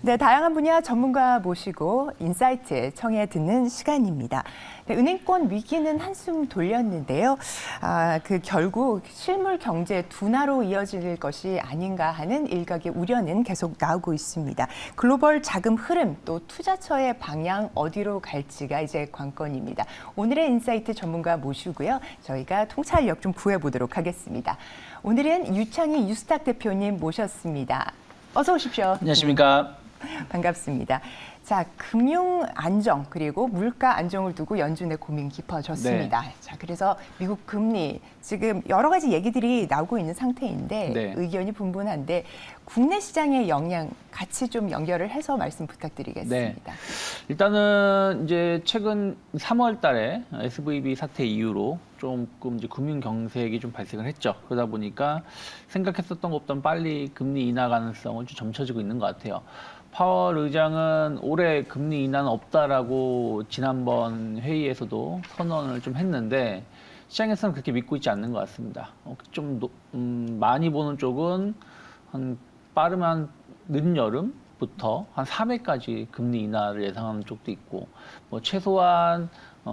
네, 다양한 분야 전문가 모시고 인사이트 청해 듣는 시간입니다. 네, 은행권 위기는 한숨 돌렸는데요. 결국 실물 경제 둔화로 이어질 것이 아닌가 하는 일각의 우려는 계속 나오고 있습니다. 글로벌 자금 흐름 또 투자처의 방향 어디로 갈지가 이제 관건입니다. 오늘의 인사이트 전문가 모시고요. 저희가 통찰력 좀 구해보도록 하겠습니다. 오늘은 유창희 유스탁 대표님 모셨습니다. 어서 오십시오. 안녕하십니까. 반갑습니다. 자, 금융 안정 그리고 물가 안정을 두고 연준의 고민 깊어졌습니다. 네. 자, 그래서 미국 금리 지금 여러 가지 얘기들이 나오고 있는 상태인데 네. 의견이 분분한데 국내 시장의 영향 같이 좀 연결을 해서 말씀 부탁드리겠습니다. 네. 일단은 이제 최근 3월 달에 SVB 사태 이후로 조금 이제 금융 경색이 좀 발생을 했죠. 그러다 보니까 생각했었던 것보다 빨리 금리 인하 가능성은 좀 점쳐지고 있는 것 같아요. 파월 의장은 올해 금리 인하는 없다라고 지난번 회의에서도 선언을 좀 했는데 시장에서는 그렇게 믿고 있지 않는 것 같습니다. 좀 많이 보는 쪽은 빠르면 늦여름부터 한 3회까지 금리 인하를 예상하는 쪽도 있고, 뭐 최소한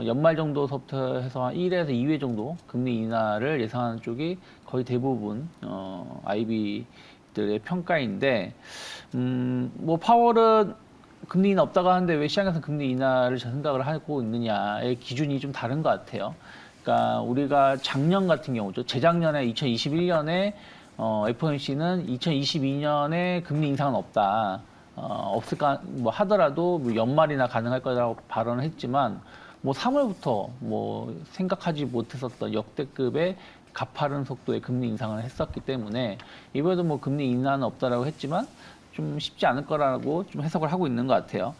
연말 정도서부터 해서 한 1회에서 2회 정도 금리 인하를 예상하는 쪽이 거의 대부분 IB들의 평가인데, 뭐 파월은 금리 인하 없다고 하는데 왜 시장에서 금리 인하를 생각을 하고 있느냐의 기준이 좀 다른 것 같아요. 그러니까 우리가 작년 같은 경우죠. 재작년에 2021년에 FOMC는 2022년에 금리 인상은 없다. 없을까 뭐 하더라도 뭐 연말이나 가능할 거라고 발언을 했지만 뭐 3월부터 뭐 생각하지 못했었던 역대급의 가파른 속도의 금리 인상을 했었기 때문에 이번에도 뭐 금리 인하는 없다라고 했지만 좀 쉽지 않을 거라고 좀 해석을 하고 있는 것 같아요.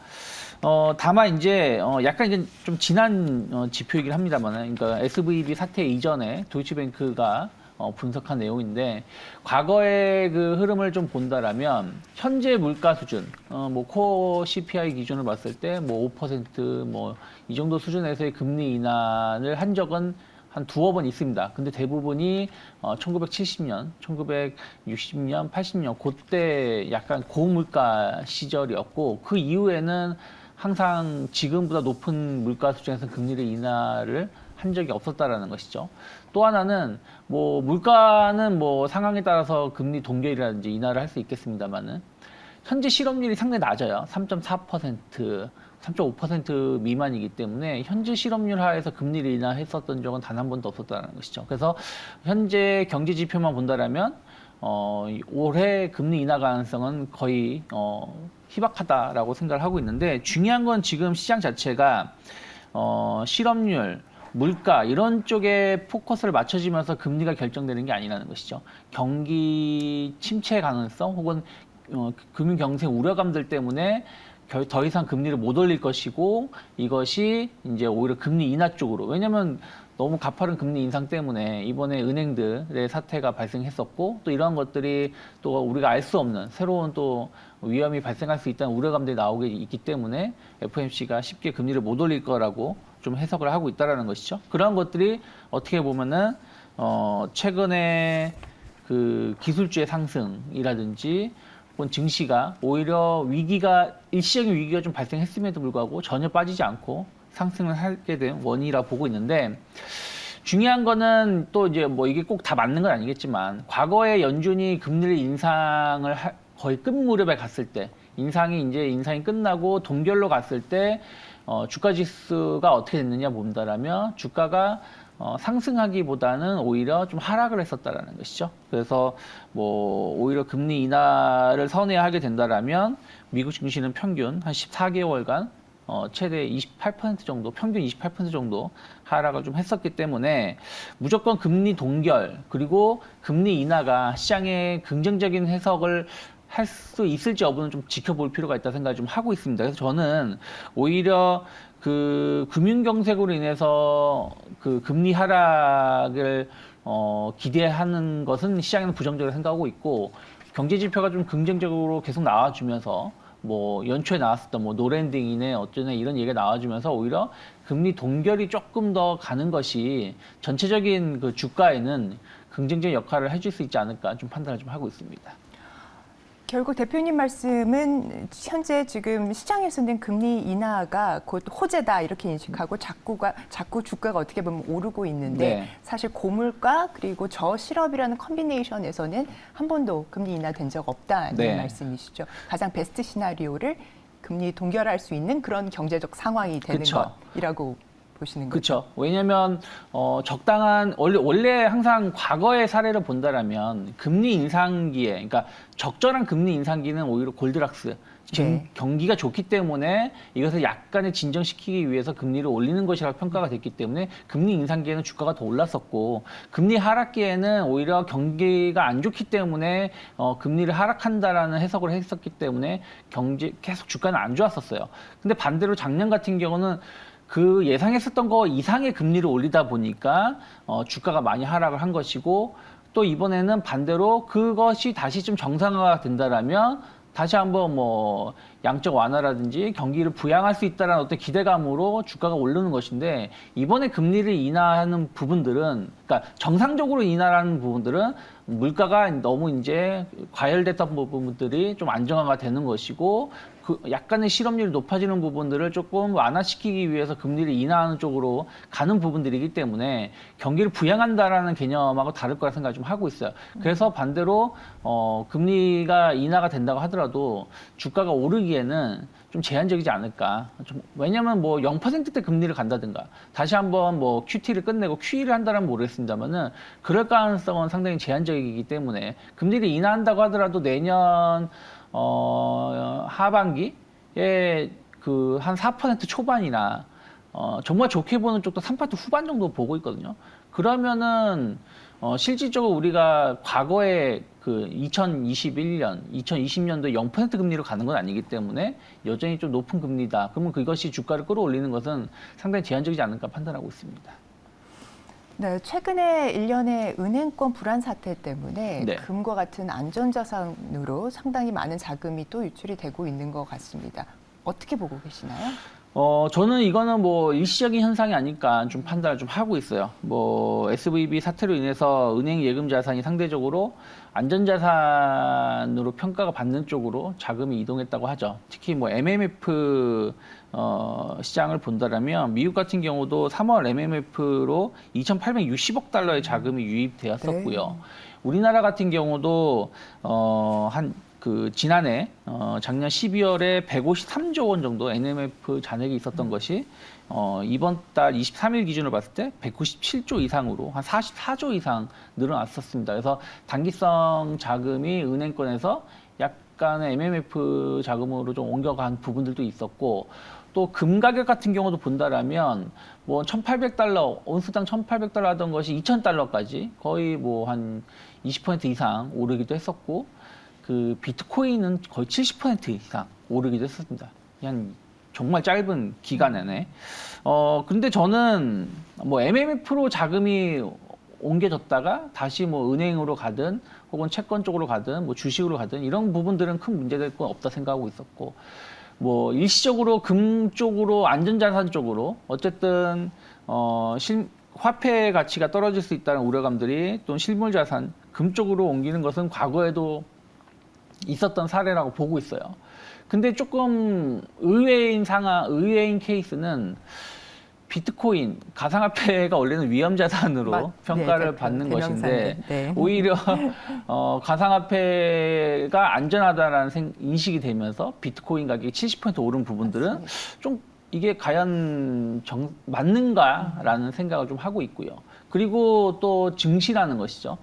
다만 이제 약간 이제 좀 지난 지표이긴 합니다만, 그러니까 SVB 사태 이전에 도이치뱅크가 분석한 내용인데, 과거의 그 흐름을 좀 본다라면 현재 물가 수준, 뭐 코어 CPI 기준을 봤을 때 뭐 5% 뭐 이 정도 수준에서의 금리 인하를 한 적은 한 두어 번 있습니다. 근데 대부분이 1970년, 1960년, 80년 그때 약간 고물가 시절이었고, 그 이후에는 항상 지금보다 높은 물가 수준에서 금리를 인하를 한 적이 없었다라는 것이죠. 또 하나는 뭐 물가는 뭐 상황에 따라서 금리 동결이라든지 인하를 할 수 있겠습니다만은 현재 실업률이 상당히 낮아요. 3.4%, 3.5% 미만이기 때문에 현재 실업률 하에서 금리를 인하했었던 적은 단 한 번도 없었다는 것이죠. 그래서 현재 경제 지표만 본다라면 올해 금리 인하 가능성은 거의 희박하다라고 생각을 하고 있는데, 중요한 건 지금 시장 자체가 실업률, 물가 이런 쪽에 포커스를 맞춰지면서 금리가 결정되는 게 아니라는 것이죠. 경기 침체 가능성 혹은 금융 경색 우려감들 때문에 더 이상 금리를 못 올릴 것이고, 이것이 이제 오히려 금리 인하 쪽으로, 왜냐하면 너무 가파른 금리 인상 때문에 이번에 은행들의 사태가 발생했었고, 또 이러한 것들이 또 우리가 알 수 없는 새로운 또 위험이 발생할 수 있다는 우려감들이 나오게 있기 때문에 FOMC가 쉽게 금리를 못 올릴 거라고 좀 해석을 하고 있다라는 것이죠. 그러한 것들이 어떻게 보면은 최근에 그 기술주의 상승이라든지 혹은 증시가 오히려 일시적인 위기가 좀 발생했음에도 불구하고 전혀 빠지지 않고 상승을 하게 된 원인이라 보고 있는데, 중요한 거는 또 이제 뭐 이게 꼭 다 맞는 건 아니겠지만, 과거에 연준이 금리를 인상을 거의 끝 무렵에 갔을 때, 인상이 끝나고 동결로 갔을 때 주가 지수가 어떻게 됐느냐 본다라면 주가가 상승하기보다는 오히려 좀 하락을 했었다라는 것이죠. 그래서 뭐 오히려 금리 인하를 선회하게 된다라면 미국 증시는 평균 한 14개월간 최대 28% 정도, 평균 28% 정도 하락을 좀 했었기 때문에 무조건 금리 동결 그리고 금리 인하가 시장에 긍정적인 해석을 할 수 있을지 여부는 좀 지켜볼 필요가 있다 생각을 좀 하고 있습니다. 그래서 저는 오히려 그 금융 경색으로 인해서 그 금리 하락을 기대하는 것은 시장에는 부정적으로 생각하고 있고, 경제 지표가 좀 긍정적으로 계속 나와주면서 뭐 연초에 나왔었던 뭐 노랜딩이네 어쩌네 이런 얘기가 나와주면서 오히려 금리 동결이 조금 더 가는 것이 전체적인 그 주가에는 긍정적인 역할을 해줄 수 있지 않을까 좀 판단을 좀 하고 있습니다. 결국 대표님 말씀은 현재 지금 시장에서는 금리 인하가 곧 호재다 이렇게 인식하고 자꾸 주가가 어떻게 보면 오르고 있는데 네. 사실 고물가 그리고 저실업이라는 컨비네이션에서는 한 번도 금리 인하된 적 없다는 네. 말씀이시죠. 가장 베스트 시나리오를 금리 동결할 수 있는 그런 경제적 상황이 되는 그쵸. 것이라고 보시는 거죠. 그렇죠. 왜냐하면 적당한 원래 항상 과거의 사례를 본다라면 금리 인상기에, 그러니까 적절한 금리 인상기는 오히려 골드락스. 네. 경기가 좋기 때문에 이것을 약간의 진정시키기 위해서 금리를 올리는 것이라고 평가가 됐기 때문에 금리 인상기에는 주가가 더 올랐었고, 금리 하락기에는 오히려 경기가 안 좋기 때문에 금리를 하락한다라는 해석을 했었기 때문에 계속 주가는 안 좋았었어요. 근데 반대로 작년 같은 경우는 그 예상했었던 거 이상의 금리를 올리다 보니까 주가가 많이 하락을 한 것이고, 또 이번에는 반대로 그것이 다시 좀 정상화가 된다라면 다시 한번 뭐 양적 완화라든지 경기를 부양할 수 있다는 어떤 기대감으로 주가가 오르는 것인데, 이번에 금리를 인하하는 부분들은, 그러니까 정상적으로 인하라는 부분들은 물가가 너무 이제 과열됐던 부분들이 좀 안정화가 되는 것이고, 그 약간의 실업률이 높아지는 부분들을 조금 완화시키기 위해서 금리를 인하하는 쪽으로 가는 부분들이기 때문에 경기를 부양한다라는 개념하고 다를 거라 생각을 좀 하고 있어요. 그래서 반대로 금리가 인하가 된다고 하더라도 주가가 오르기에는 좀 제한적이지 않을까. 왜냐하면 뭐 0%대 금리를 간다든가 다시 한번 뭐 QT를 끝내고 QE를 한다면 모르겠습니다만은 그럴 가능성은 상당히 제한적이기 때문에 금리를 인하한다고 하더라도 내년 하반기에 그 한 4% 초반이나 정말 좋게 보는 쪽도 3% 후반 정도 보고 있거든요. 그러면은 실질적으로 우리가 과거에 그 2021년, 2020년도에 0% 금리로 가는 건 아니기 때문에 여전히 좀 높은 금리다. 그러면 그것이 주가를 끌어올리는 것은 상당히 제한적이지 않을까 판단하고 있습니다. 네, 최근에 일련의 은행권 불안 사태 때문에 네. 금과 같은 안전자산으로 상당히 많은 자금이 또 유출이 되고 있는 것 같습니다. 어떻게 보고 계시나요? 저는 이거는 뭐 일시적인 현상이 아닐까 좀 판단을 좀 하고 있어요. 뭐 SVB 사태로 인해서 은행 예금 자산이 상대적으로 안전자산으로 평가가 받는 쪽으로 자금이 이동했다고 하죠. 특히 뭐 MMF 시장을 본다라면 미국 같은 경우도 3월 MMF로 2,860억 달러의 자금이 유입되었었고요. 네. 우리나라 같은 경우도 지난해 작년 12월에 153조 원 정도 NMF 잔액이 있었던 것이 이번 달 23일 기준으로 봤을 때 197조 이상으로 한 44조 이상 늘어났었습니다. 그래서 단기성 자금이 은행권에서 약간의 MMF 자금으로 좀 옮겨간 부분들도 있었고, 또 금 가격 같은 경우도 본다라면 뭐 1,800달러, 온스당 1,800달러 하던 것이 2,000달러까지 거의 뭐 한 20% 이상 오르기도 했었고, 그 비트코인은 거의 70% 이상 오르기도 했습니다. 그냥 정말 짧은 기간 내내. 근데 저는 뭐 MMF로 자금이 옮겨졌다가 다시 뭐 은행으로 가든 혹은 채권 쪽으로 가든 뭐 주식으로 가든 이런 부분들은 큰 문제될 건 없다 생각하고 있었고, 뭐 일시적으로 금 쪽으로 안전자산 쪽으로 어쨌든 화폐 가치가 떨어질 수 있다는 우려감들이 또 실물자산 금 쪽으로 옮기는 것은 과거에도 있었던 사례라고 보고 있어요. 근데 조금 의외인 케이스는 비트코인, 가상화폐가 원래는 위험자산으로 평가를 네, 받는 대명사인데, 것인데 네. 오히려 가상화폐가 안전하다라는 인식이 되면서 비트코인 가격이 70% 오른 부분들은 맞습니다. 좀 이게 과연 맞는가라는 생각을 좀 하고 있고요. 그리고 또 증시라는 것이죠.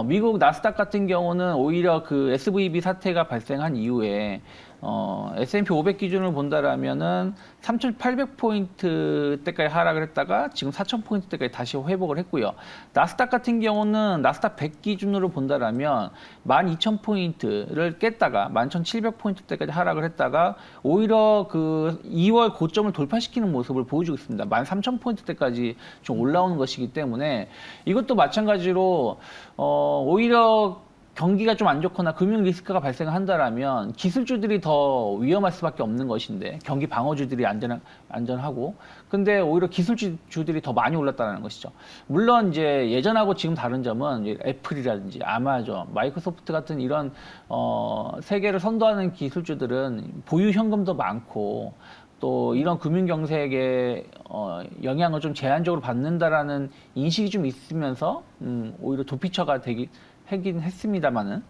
미국 나스닥 같은 경우는 오히려 그 SVB 사태가 발생한 이후에 S&P 500 기준으로 본다라면은 3,800포인트 때까지 하락을 했다가 지금 4,000포인트 때까지 다시 회복을 했고요. 나스닥 같은 경우는 나스닥 100 기준으로 본다라면 12,000포인트를 깼다가 11,700포인트 때까지 하락을 했다가 오히려 그 2월 고점을 돌파시키는 모습을 보여주고 있습니다. 13,000포인트 때까지 좀 올라오는 것이기 때문에 이것도 마찬가지로 오히려 경기가 좀 안 좋거나 금융 리스크가 발생한다라면 기술주들이 더 위험할 수밖에 없는 것인데 경기 방어주들이 안전하고 근데 오히려 기술주들이 더 많이 올랐다는 것이죠. 물론 이제 예전하고 지금 다른 점은 이제 애플이라든지 아마존, 마이크로소프트 같은 이런 세계를 선도하는 기술주들은 보유 현금도 많고 또 이런 금융 경색에 영향을 좀 제한적으로 받는다라는 인식이 좀 있으면서 오히려 도피처가 하긴 했습니다만은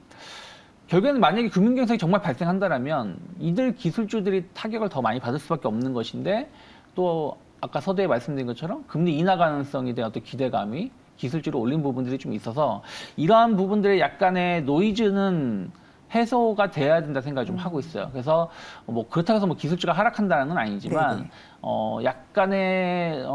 결국에는 만약에 금융 경색이 정말 발생한다라면 이들 기술주들이 타격을 더 많이 받을 수밖에 없는 것인데 또 아까 서두에 말씀드린 것처럼 금리 인하 가능성에 대한 어떤 기대감이 기술주로 올린 부분들이 좀 있어서 이러한 부분들의 약간의 노이즈는 해소가 돼야 된다 생각을 좀 하고 있어요. 그래서 뭐 그렇다고 해서 뭐 기술주가 하락한다는 건 아니지만 약간의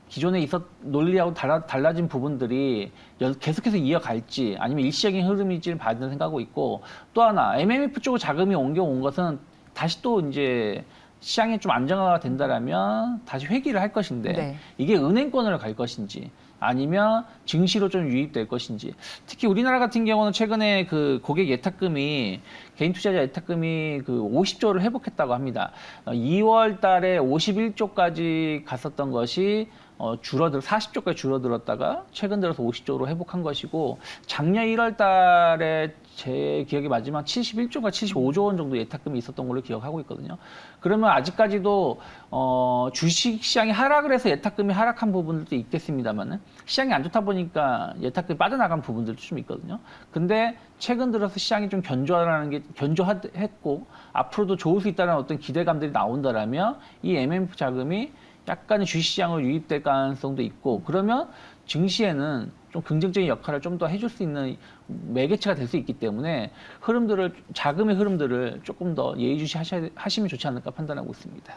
기존에 논리하고 달라진 부분들이 계속해서 이어갈지 아니면 일시적인 흐름일지를 봐야 된다고 생각하고 있고 또 하나 MMF 쪽으로 자금이 옮겨온 것은 다시 또 이제 시장이 좀 안정화가 된다라면 다시 회귀를 할 것인데 이게 은행권으로 갈 것인지 아니면 증시로 좀 유입될 것인지 특히 우리나라 같은 경우는 최근에 그 고객 예탁금이 개인 투자자 예탁금이 그 50조를 회복했다고 합니다. 2월 달에 51조까지 갔었던 것이 40조까지 줄어들었다가 최근 들어서 50조로 회복한 것이고 작년 1월 달에 제 기억이 맞지만 71조가 75조 원 정도 예탁금이 있었던 걸로 기억하고 있거든요. 그러면 아직까지도 주식 시장이 하락을 해서 예탁금이 하락한 부분들도 있겠습니다만은 시장이 안 좋다 보니까 예탁금이 빠져나간 부분들도 좀 있거든요. 근데 최근 들어서 시장이 좀 견조했고 앞으로도 좋을 수 있다는 어떤 기대감들이 나온다라면 이 MMF 자금이 약간의 주식시장으로 유입될 가능성도 있고 그러면 증시에는 좀 긍정적인 역할을 좀 더 해줄 수 있는 매개체가 될 수 있기 때문에 자금의 흐름들을 조금 더 예의주시하시면 좋지 않을까 판단하고 있습니다.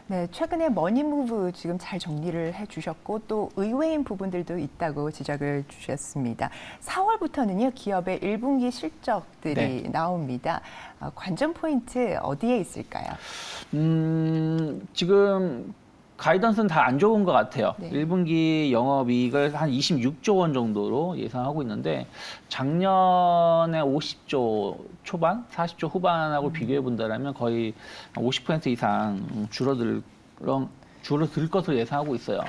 네, 최근에 머니무브 지금 잘 정리를 해주셨고 또 의외인 부분들도 있다고 지적을 주셨습니다. 4월부터는요 기업의 1분기 실적들이 나옵니다. 관전 포인트 어디에 있을까요? 지금 가이던스는 다 안 좋은 것 같아요. 1분기 영업이익을 한 26조 원 정도로 예상하고 있는데 작년에 50조 초반, 40조 후반하고 비교해 본다면 거의 50% 이상 줄어들 것으로 예상하고 있어요.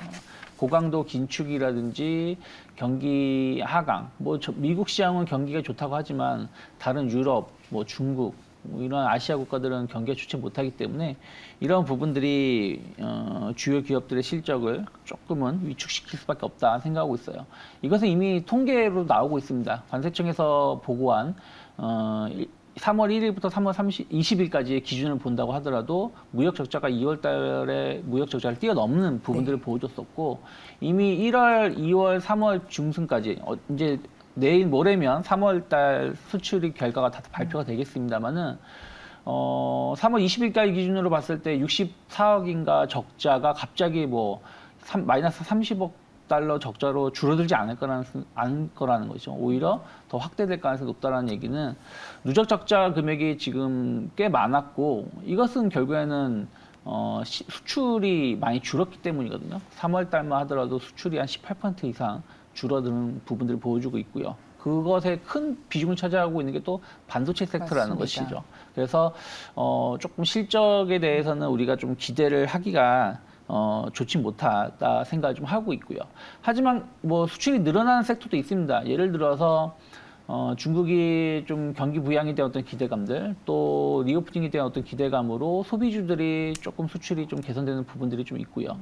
고강도 긴축이라든지 경기 하강, 미국 시장은 경기가 좋다고 하지만 다른 유럽, 중국 이런 아시아 국가들은 경기가 좋지 못하기 때문에 이런 부분들이 주요 기업들의 실적을 조금은 위축시킬 수밖에 없다 생각하고 있어요. 이것은 이미 통계로 나오고 있습니다. 관세청에서 보고한 3월 1일부터 3월 20일까지의 기준을 본다고 하더라도 무역 적자가 2월 달에 무역 적자를 뛰어넘는 부분들을 보여줬었고 이미 1월, 2월, 3월 중순까지 이제 내일 모레면 3월 달 수출 결과가 다 발표가 되겠습니다만은 3월 20일까지 기준으로 봤을 때 64억인가 적자가 갑자기 마이너스 30억 달러 적자로 줄어들지 않을 거라는 거죠. 오히려 더 확대될 가능성이 높다는 얘기는 누적 적자 금액이 지금 꽤 많았고 이것은 결국에는 수출이 많이 줄었기 때문이거든요. 3월 달만 하더라도 수출이 한 18% 이상 줄어드는 부분들을 보여주고 있고요. 그것에 큰 비중을 차지하고 있는 게 또 반도체 섹터라는 것이죠. 그래서 조금 실적에 대해서는 우리가 좀 기대를 하기가 좋지 못하다 생각을 좀 하고 있고요. 하지만 수출이 늘어나는 섹터도 있습니다. 예를 들어서 중국이 좀 경기 부양에 대한 어떤 기대감들, 또 리오프닝에 대한 어떤 기대감으로 소비주들이 조금 수출이 좀 개선되는 부분들이 좀 있고요.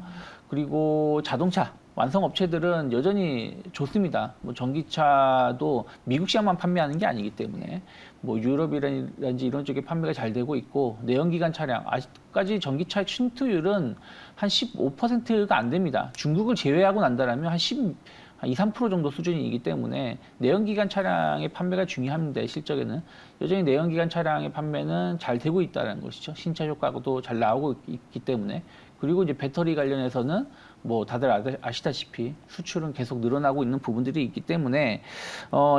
그리고 자동차 완성 업체들은 여전히 좋습니다. 전기차도 미국 시장만 판매하는 게 아니기 때문에 유럽이라든지 이런 쪽에 판매가 잘 되고 있고 내연기관 차량 아직까지 전기차의 침투율은 한 15%가 안 됩니다. 중국을 제외하고 난다라면 한 2, 3% 정도 수준이기 때문에 내연기관 차량의 판매가 중요합니다. 실적에는 여전히 내연기관 차량의 판매는 잘 되고 있다는 것이죠. 신차 효과도 잘 나오고 있기 때문에 그리고 이제 배터리 관련해서는 다들 아시다시피 수출은 계속 늘어나고 있는 부분들이 있기 때문에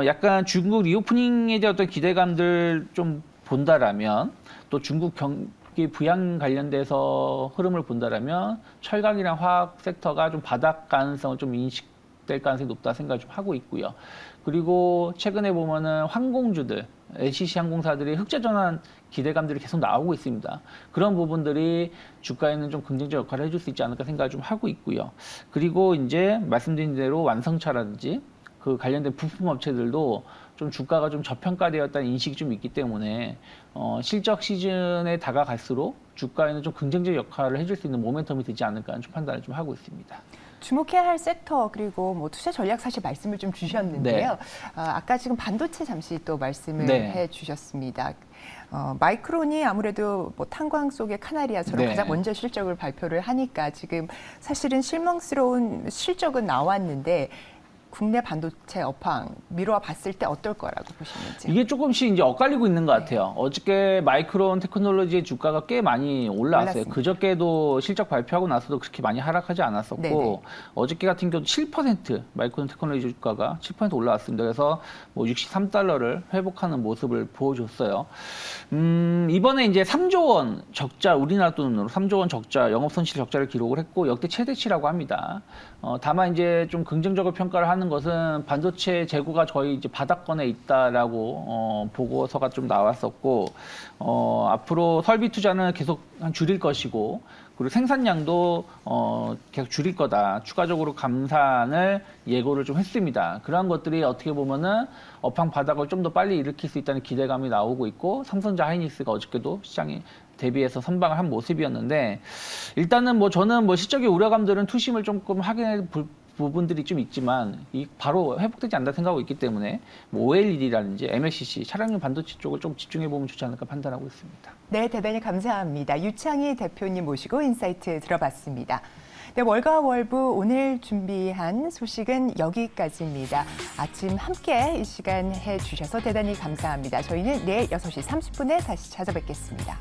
약간 중국 리오프닝에 대한 어떤 기대감들 좀 본다라면 또 중국 경기 부양 관련돼서 흐름을 본다라면 철강이랑 화학 섹터가 좀 바닥 가능성을 좀 계속될 가능성이 높다 생각을 좀 하고 있고요. 그리고 최근에 보면은 항공주들, LCC 항공사들이 흑자 전환 기대감들이 계속 나오고 있습니다. 그런 부분들이 주가에는 좀 긍정적 역할을 해줄 수 있지 않을까 생각을 좀 하고 있고요. 그리고 이제 말씀드린 대로 완성차라든지 그 관련된 부품 업체들도 좀 주가가 좀 저평가되었다는 인식이 좀 있기 때문에 실적 시즌에 다가갈수록 주가에는 좀 긍정적 역할을 해줄 수 있는 모멘텀이 되지 않을까 좀 판단을 좀 하고 있습니다. 주목해야 할 섹터 그리고 뭐 투자 전략 사실 말씀을 좀 주셨는데요. 네. 아까 지금 반도체 잠시 또 말씀을 네. 해주셨습니다. 마이크론이 아무래도 뭐 탄광 속의 카나리아처럼 네. 가장 먼저 실적을 발표를 하니까 지금 사실은 실망스러운 실적은 나왔는데 국내 반도체 업황 미루어 봤을 때 어떨 거라고 보시는지. 이게 조금씩 이제 엇갈리고 있는 것 같아요. 어저께 마이크론 테크놀로지의 주가가 꽤 많이 올라왔어요. 올랐습니다. 그저께도 실적 발표하고 나서도 그렇게 많이 하락하지 않았었고 네네. 어저께 같은 경우도 7% 마이크론 테크놀로지 주가가 7% 올라왔습니다. 그래서 뭐 63달러를 회복하는 모습을 보여줬어요. 이번에 이제 3조 원 적자, 우리나라 돈으로 3조 원 적자, 영업 손실 적자를 기록을 했고 역대 최대치라고 합니다. 다만 이제 좀 긍정적으로 평가를 하는 것은 반도체 재고가 거의 이제 바닥권에 있다라고 보고서가 좀 나왔었고 앞으로 설비 투자는 계속 줄일 것이고 그리고 생산량도 계속 줄일 거다. 추가적으로 감산을 예고를 좀 했습니다. 그러한 것들이 어떻게 보면은 업황 바닥을 좀 더 빨리 일으킬 수 있다는 기대감이 나오고 있고 삼성전자 하이닉스가 어저께도 시장에 대비해서 선방을 한 모습이었는데 일단은 뭐 저는 뭐 시적인 우려감들은 투심을 조금 하게 볼 부분들이 좀 있지만 이 바로 회복되지 않는다 생각하고 있기 때문에 뭐 OLED라든지 MLCC 차량용 반도체 쪽을 좀 집중해 보면 좋지 않을까 판단하고 있습니다. 네, 대단히 감사합니다. 유창희 대표님 모시고 인사이트 들어봤습니다. 네, 월가 월부 오늘 준비한 소식은 여기까지입니다. 아침 함께 이 시간 해주셔서 대단히 감사합니다. 저희는 내일 6시 30분에 다시 찾아뵙겠습니다.